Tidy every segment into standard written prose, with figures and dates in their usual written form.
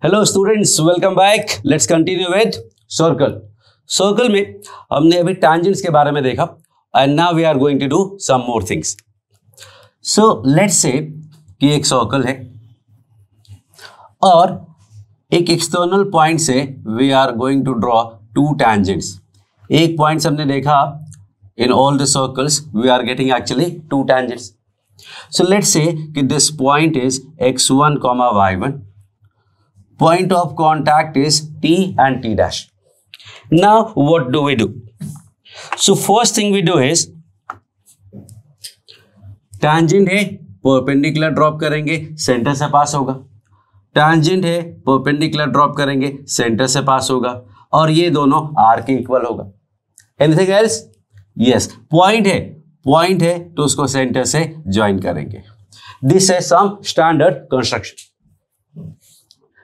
Hello students, welcome back. Let's continue with circle. Circle में हमने अभी टैंजेंट्स के बारे में देखा and now we are going to do some more things. So let's say कि एक सर्कल है और एक एक्सटर्नल पॉइंट से we are going to draw two tangents. एक पॉइंट हमने देखा in all the circles we are getting actually two tangents. So let's say कि this point is x1, y1. Point of contact is T and T dash. Now what do we do? So first thing we do is tangent है perpendicular drop करेंगे, centre से पास होगा। tangent है perpendicular drop करेंगे, centre से पास होगा और ये दोनों R के इक्वल होगा। Anything else? Yes. पॉइंट है तो उसको सेंटर से ज्वाइन करेंगे। दिस है सम स्टैंडर्ड कंस्ट्रक्शन।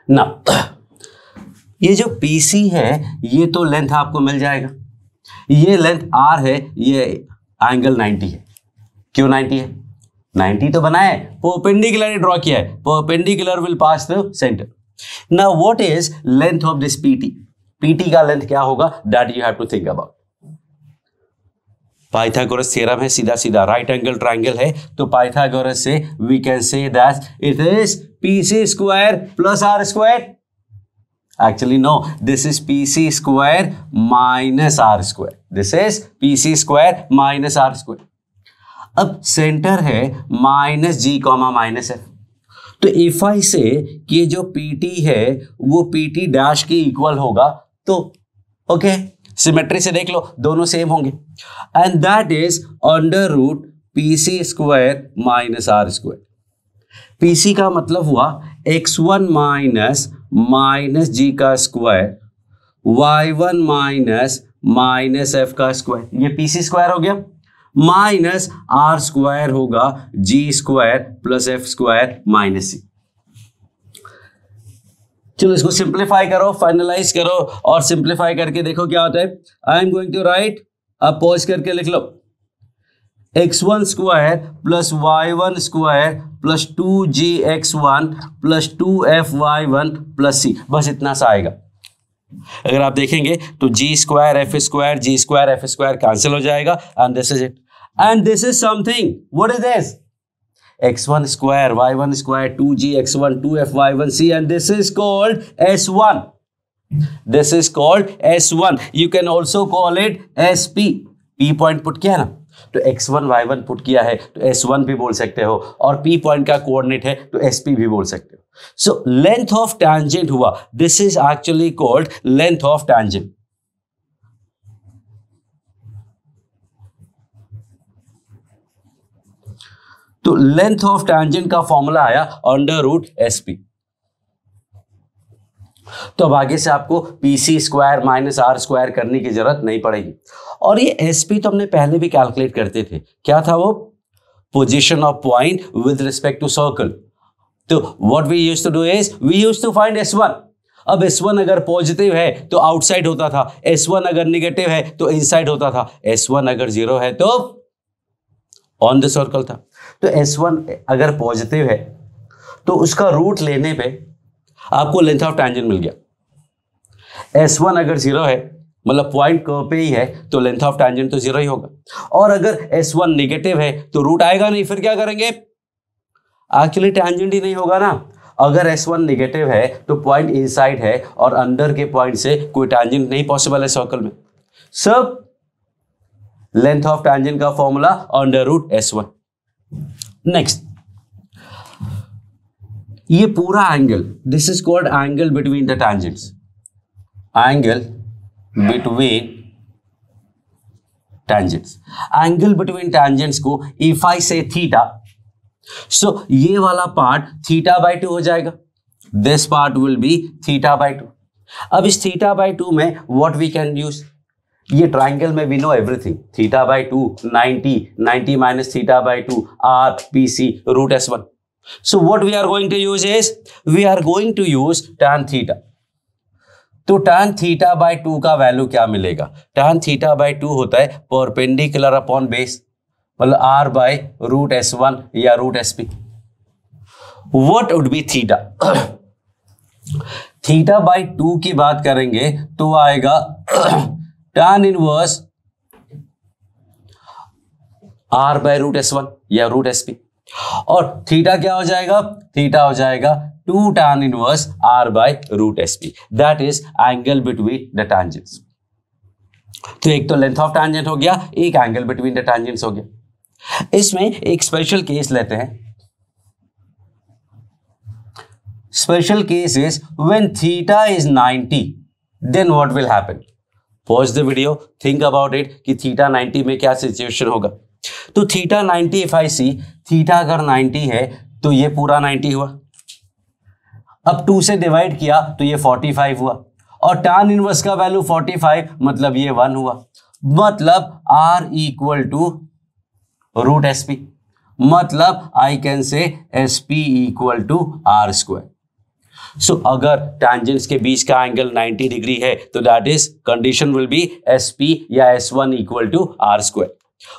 ना ये जो PC है ये तो लेंथ आपको मिल जाएगा, ये लेंथ R है, ये एंगल 90 है। क्यों 90 है? 90 तो बनाया है, परपेंडिकुलर ड्रॉ किया है, perpendicular will pass through centre. Now what is length of this PT का लेंथ क्या होगा? That you have to think about. Pythagoras theorem है, सीधा सीधा राइट एंगल ट्रायंगल है, तो पाइथागोरस से we can say that it is PC square plus R square. Actually no, this is PC square minus R square. This is PC square minus R square. अब centre है minus G comma minus F, तो if I say कि जो PT है वो PT dash के equal होगा तो ओके, सिमेट्री से देख लो दोनों सेम होंगे and that is under root PC square minus R square. PC का मतलब हुआ x1 माइनस G का स्क्वायर, y1 माइनस F का स्क्वायर, ये PC स्क्वायर हो गया, माइनस R स्क्वायर होगा G square plus F square minus C। चलो इसको सिंप्लीफाई करो, फाइनलाइज करो और सिंप्लीफाई करके देखो क्या होता है। I am going to write, अब पॉज करके लिख लो x1 square plus y1 square plus 2gx1 plus 2fy1 plus c, बस इतना सा आएगा। अगर आप देखेंगे तो g square f square g square f square cancel हो जाएगा and this is it. And this is something, what is this? x1 square y1 square 2gx1 2fy1c and this is called S1. This is called S1. You can also call it SP. P point put किया ना, तो x1 y1 put किया है तो S1 भी बोल सकते हो और P पॉइंट का कोऑर्डिनेट है तो SP भी बोल सकते हो। सो लेंथ ऑफ टैंजेंट हुआ, this is actually called length of tangent. तो लेंथ ऑफ टैंजेंट का फॉर्मूला आया अंडर रूट SP। तो अब आगे से आपको PC square minus R square करने की जरूरत नहीं पड़ेगी। और ये SP तो हमने पहले भी कैलकुलेट करते थे, क्या था वो? Position of point with respect to circle. तो what we used to do is we used to find S1। अब S1 अगर पॉजिटिव है तो आउटसाइड होता था, S1 अगर निगेटिव है तो इनसाइड होता था, S1 अगर 0 है तो ऑन द सर्कल था। तो S1 अगर पॉजिटिव है तो उसका रूट लेने पे आपको लेंथ ऑफ टैंजेंट मिल गया। S1 अगर 0 है मतलब पॉइंट कर्व पे ही है तो लेंथ ऑफ टैंजेंट तो 0 ही होगा। और अगर S1 नेगेटिव है तो रूट आएगा नहीं, फिर क्या करेंगे? एक्चुअली टैंजेंट ही नहीं होगा ना। अगर S1 नेगेटिव है तो पॉइंट इनसाइड है और अंदर के पॉइंट से कोई टैंजेंट नहीं पॉसिबल है सर्कल में। सब लेंथ ऑफ टैंजेंट का formula under root S1। Next, ये पूरा angle, this is called angle between the tangents. Angle between tangents, angle between tangents को if I say theta, so ये वाला पार्ट θ/2 हो जाएगा। This part will be θ/2। अब इस θ/2 में व्हाट वी कैन यूज, ये ट्राइंगल में we know everything, θ/2 90 minus θ/2 R PC root S1। So what we are going to use is we are going to use tan theta. तो tan θ/2 का value क्या मिलेगा? tan θ/2 होता है perpendicular upon base, मतलब R by root S1 या root SP। What would be theta? Theta by 2 की बात करेंगे तो आएगा tan inverse r by root S1 या रूट SP, और थीटा क्या हो जाएगा, थीटा हो जाएगा 2 tan inverse r by root SP, that is angle between the tangents. तो एक तो लेंथ ऑफ टैंजेंट हो गया, एक एंगल बिटवीन द टैंजेंट्स हो गया। इसमें एक स्पेशल केस लेते हैं। Special case is when theta is 90, then what will happen. Pause the video, think about it कि थीटा 90 में क्या सिचुएशन होगा। तो theta 90 if I see, theta अगर 90 है तो ये पूरा 90 हुआ, अब 2 से डिवाइड किया तो ये 45 हुआ, और tan इनवर्स का वैल्यू 45 मतलब ये 1 हुआ, मतलब r equal to root SP, मतलब I can say SP equal to r square. So अगर टैंजेंट्स के बीच का एंगल 90 डिग्री है तो that is condition will be SP या S1 equal to r square.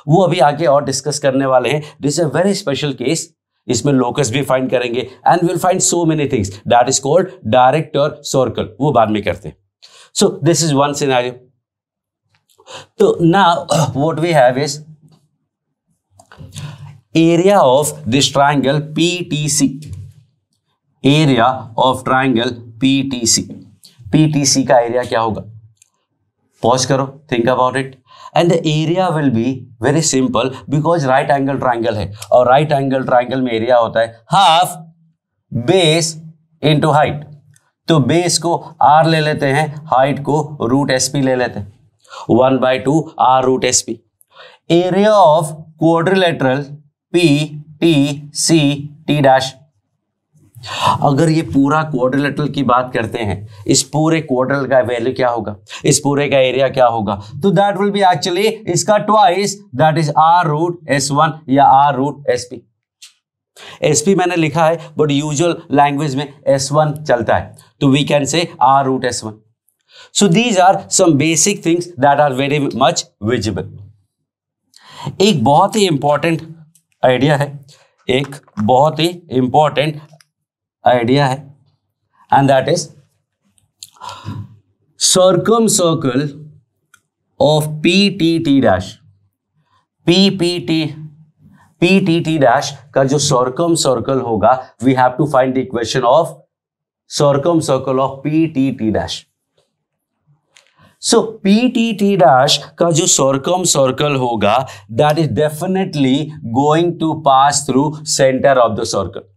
वो अभी आगे और डिस्कस करने वाले हैं। This is a very special case, इसमें लोकस भी फाइंड करेंगे and will find so many things, that is called director circle, वो बाद में करते हैं। So this is one scenario. तो now what we have is area of this triangle PTC, area of triangle PTC। PTC का area क्या होगा, pause करो, think about it, and the area will be very simple because right angle triangle है, और right angle triangle में area होता है half base into height. तो बेस को r ले लेते हैं, हाइट को रूट SP ले लेते हैं, 1/2 r root SP। Area of quadrilateral PTC T dash, अगर ये पूरा क्वाड्रिलेटरल की बात करते हैं, इस पूरे क्वाड्रिलेटरल का वैल्यू क्या होगा, इस पूरे का एरिया क्या होगा, तो दैट विल बी एक्चुअली इसका twice, that is r root S1 या r रूट SP। SP मैंने लिखा है बट यूजुअल लैंग्वेज में S1 चलता है, तो we can say r root S1। So these are some basic things that are very much visible. एक बहुत ही इंपॉर्टेंट आइडिया है, एक बहुत ही इंपॉर्टेंट आइडिया है, and that is circumcircle of PTT dash. PTT dash का जो सर्कमसर्कल होगा, we have to find the equation of circumcircle of PTT dash. So PTT dash का जो सर्कमसर्कल होगा, that is definitely going to pass through centre of the circle.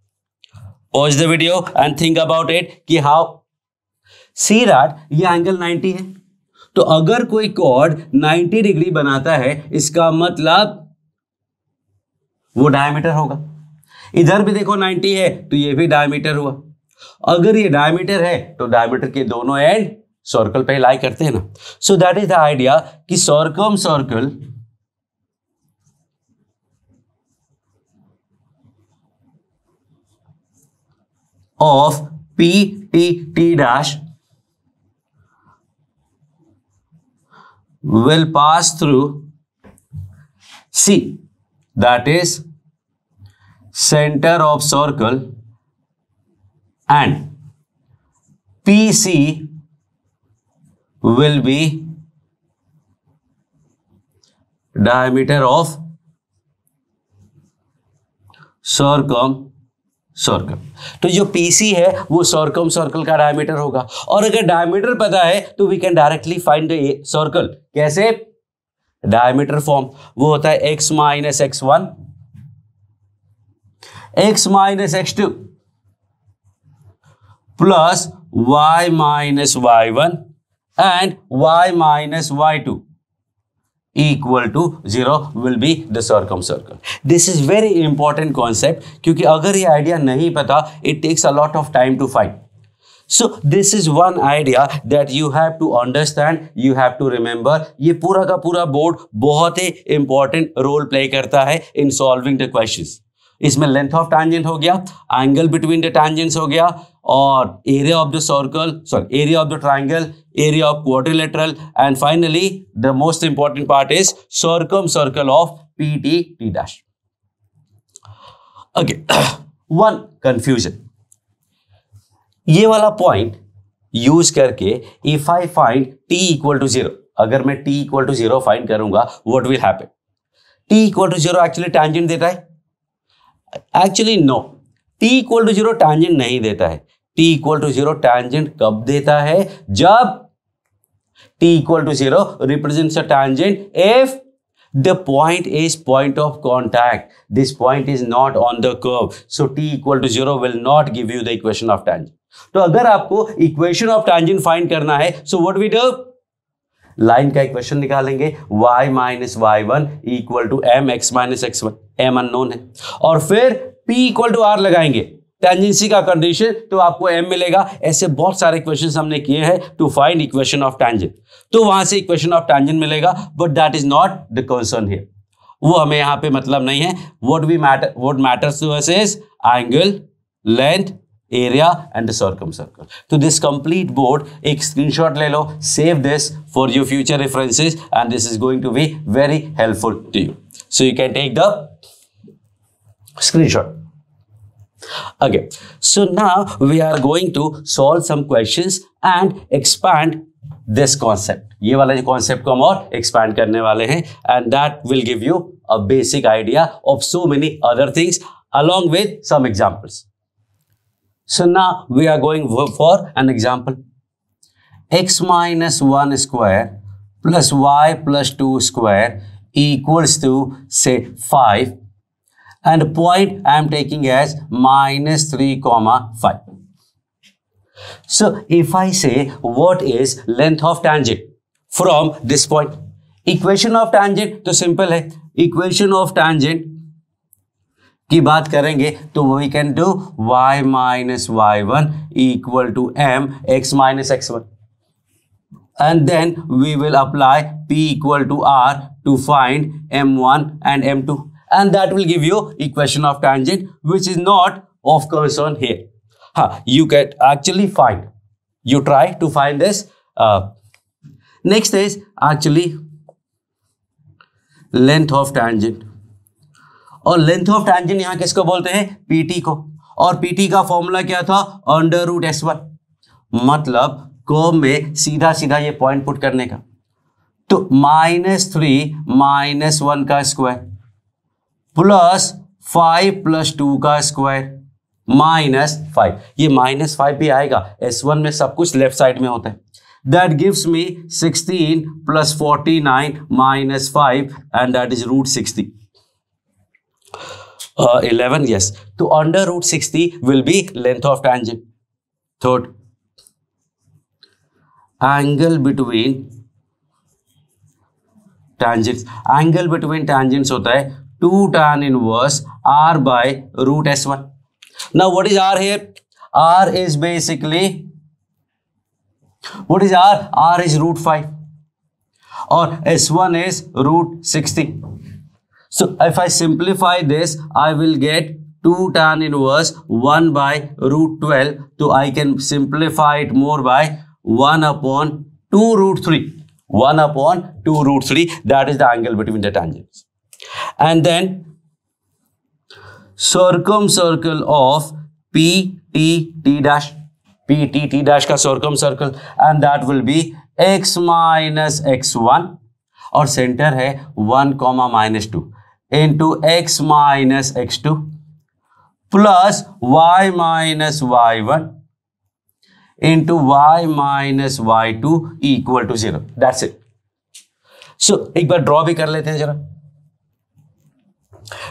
Pause the video and think about it कि how, see that ये angle 90 है, तो अगर कोई cord 90 degree बनाता है, इसका मतलब वो डायमीटर होगा। इधर भी देखो 90 है तो ये भी डायमीटर हुआ, अगर ये डायमीटर है तो डायमीटर के दोनों एंड सर्कल पे लाई करते हैं ना। So that is the idea कि सर्कमसर्कल of PTT dash will pass through C, that is center of circle, and PC will be diameter of circumcircle। तो जो PC है वो सर्कमसर्कल का डायमीटर होगा, और अगर डायमीटर पता है तो we can directly find the circle. कैसे, डायमीटर फॉर्म, वो होता है x minus x1 x minus x2 plus y minus y1 and y minus y2 equal to 0 will be the circumcircle. This is very important concept, क्योंकि अगर ये idea नहीं पता, it takes a lot of time to find. So this is one idea that you have to understand, you have to remember. ये पूरा का पूरा board बहुत ही important role play करता है in solving the questions. इसमें लेंथ ऑफ टैंजेंट हो गया, एंगल बिटवीन द टैंजेंट्स हो गया, और area of the circle, sorry area of the triangle, area of quadrilateral, and finally the most important part is circumcircle of PTT dash. Okay, one confusion, ये वाला point use करके if I find t equal to 0, अगर मैं t equal to 0 फाइंड करूंगा, what will happen? t equal to 0 actually tangent देता है? Actually no, t equal to 0 tangent नहीं देता है। t इक्वल टू 0 टैंजेंट कब देता है? जब t equal to 0 represents a tangent if the point is point of contact, this point is not on the curve, so t equal to 0 will not give you the equation of tangent. तो अगर आपको equation of tangent find करना है, so what we do, line का equation निकालेंगे, y minus y1 equal to m x minus x1, m unknown है, और फिर p इक्वल टू r लगाएंगे, टेंजेंसी का कंडीशन, तो आपको m मिलेगा। ऐसे बहुत सारे क्वेश्चंस हमने किए हैं to find equation of tangent, तो वहां से इक्वेशन ऑफ टैंजेंट मिलेगा, but that is not the concern here, वो हमें यहां पे मतलब नहीं है। What matters to us is angle, length, area and the circumcircle. तो दिस कंप्लीट बोर्ड एक स्क्रीनशॉट ले लो, save this for your future references and this is going to be very helpful to you, so you can take the screenshot. Okay, so now we are going to solve some questions and expand this concept. ये वाला जो concept को हम और expand करने वाले हैं, and that will give you a basic idea of so many other things along with some examples. So now we are going for an example. X minus 1 square plus y plus 2 square equals to say 5. And point I am taking as minus 3, 5. So if I say what is length of tangent from this point, equation of tangent तो simple है, equation of tangent की बात करेंगे तो we can do y minus y1 equal to m x minus x1, and then we will apply p equal to r to find m1 and m2. And that will give you equation of tangent, which is not of concern here. You can actually find, you try to find this. Next is actually length of tangent. और length of tangent यहाँ किसको बोलते हैं? PT को। और PT का formula क्या था? Under root S1। मतलब कर्व में सीधा सीधा ये पॉइंट पुट करने का, तो -3 - 1 का स्क्वायर प्लस 5 + 2 का स्क्वायर -5, ये -5 भी आएगा, S1 में सब कुछ लेफ्ट साइड में होता है। That gives me 16 + 49 - 5 and that is √60, 11, yes. तो under √60 will be length of tangent. Third, angle between tangents, angle between tangents होता है 2 tan inverse r by root S1. Now what is r here? R is basically, what is r? R is √5 or S1 is √60. So if I simplify this, I will get 2 tan inverse 1 by √12. So I can simplify it more by 1/2 √3. 1/2 √3, that is the angle between the tangents. And then circumcircle of PT dash, PT dash का circumcircle, and that will be x minus x1 और centre है 1, -2 into x minus x2 plus y minus y1 into y minus y2 equal to 0. That's it. So एक बार draw भी कर लेते हैं जरा,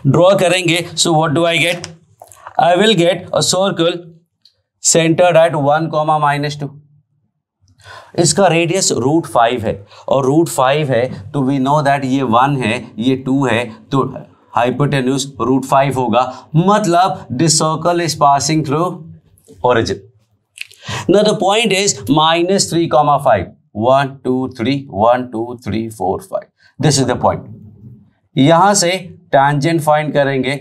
draw करेंगे। So what do I get? I will get a circle centred at 1, -2। इसका radius √5 है और √5 है, तो वी नो दैट ये 1 है, ये 2 है, तो हाइपोटेन्यूज √5 होगा। मतलब this circle is passing through origin. Now the point is -3, 5, 1, 2, 3, 1, 2, 3, 4, 5, this is the point. यहां से tangent फाइंड करेंगे,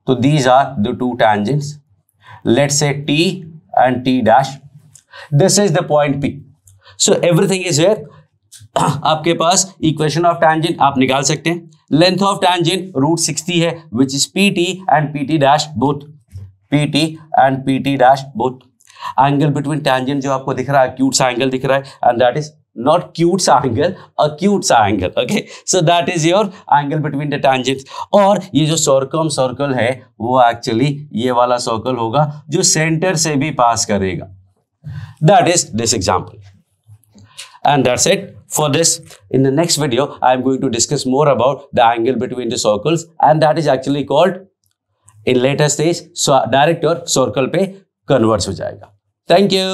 तो these are the 2 tangents, let's say T and T dash, this is the point P, so everything is here। आपके पास equation of tangent आप निकाल सकते हैं। Length of tangent √60 है, which is PT and PT dash both, PT and PT dash both, angle between tangent जो आपको दिख रहा है, acute सा एंगल दिख रहा है, and that is not cute सा एंगल, acute सा angle. Okay, so that is your angle between the tangents. और ये जो सर्कल है वो एक्चुअली ये वाला सर्कल होगा जो सेंटर से भी पास करेगा. That is this example. And that's it for this. In the next video, I am going to discuss more about the angle between the circles, and that is actually called in later stage. So direct your circle पे converts हो जाएगा. Thank you.